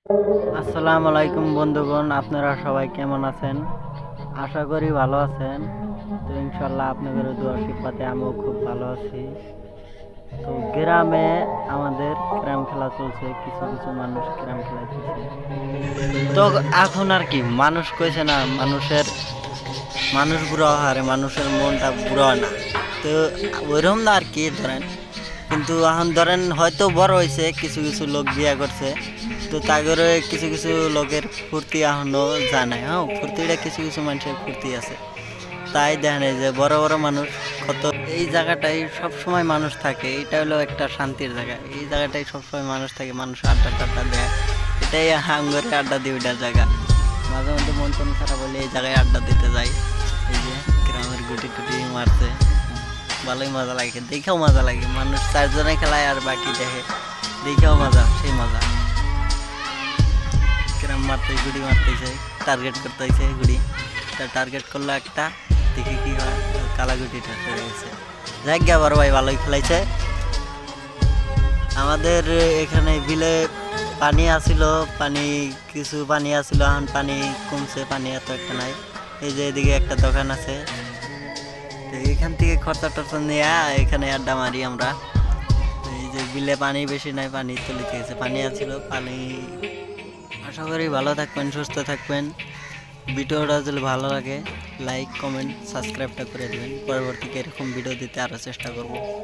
আসসালামু আলাইকুম বন্ধুগণ, আপনারা সবাই কেমন আছেন? আশা করি ভালো আছেন। তো ইনশাল্লাহ আপনাদের দোয়া আশীর্বাদে আমিও খুব ভালো আছি। তো গ্রামে আমাদের ক্যারাম খেলা চলছে, কিছু কিছু মানুষ ক্যারাম খেলাইতেছে। তো এখন আর কি মানুষ কইছে না, মানুষ বুড়ো হারে মানুষের মনটা বুড়ো হয় না। তো ওইরকম না আর কি ধরেন, কিন্তু এখন ধরেন হয়তো বড় হয়েছে, কিছু কিছু লোক বিয়া করছে, তো তাগরে কিছু কিছু লোকের ফুর্তি এখনো যায় নাই। হ্যাঁ, ফুর্তিটা কিছু কিছু মানুষের ফুর্তি আছে, তাই দেখেন এই যে বড় বড় মানুষ কত। এই জায়গাটাই সব সময় মানুষ থাকে, এটা হলো একটা শান্তির জায়গা। এই জায়গাটাই সবসময় মানুষ থাকে, মানুষ আড্ডা টাড্ডা দেয়। এটাই হাঙ্গরে আড্ডা দিয়ে ওইটার জায়গা। মাঝে মধ্যে মন টন খারাপ হলে এই জায়গায় আড্ডা দিতে যাই। এই যে গ্রামের গুটি টুটি মারছে, ভালোই মজা লাগে, দেখেও মজা লাগে। মানুষ চারজনে খেলায় আর বাকি দেখে, দেখেও মজা, সেই মজা। ক্যারাম মারতে গুড়ি মারতেছে, টার্গেট করতেছে গুড়ি, তা টার্গেট করলো একটা, দেখি কি হয়। কালা গুটিটা হয়ে গেছে। যাক গিয়া বড় ভাই ভালোই খেলাইছে। আমাদের এখানে বিলে পানি আসিল, কিছু পানি আসিল, এখন পানি কমছে, পানি এত একটা নাই। এই যে এদিকে একটা দোকান আছে, তো এখান থেকে খরচা টরচা নিয়ে এখানে আড্ডা মারি আমরা। এই যে বিলে পানি বেশি নাই, পানি চলে গেছে, পানি আছিল পানি। আশা করি ভালো থাকবেন, সুস্থ থাকবেন। ভিডিওটা যদি ভালো লাগে লাইক কমেন্ট সাবস্ক্রাইবটা করে দেবেন। পরবর্তীতে এরকম ভিডিও দিতে আরও চেষ্টা করব।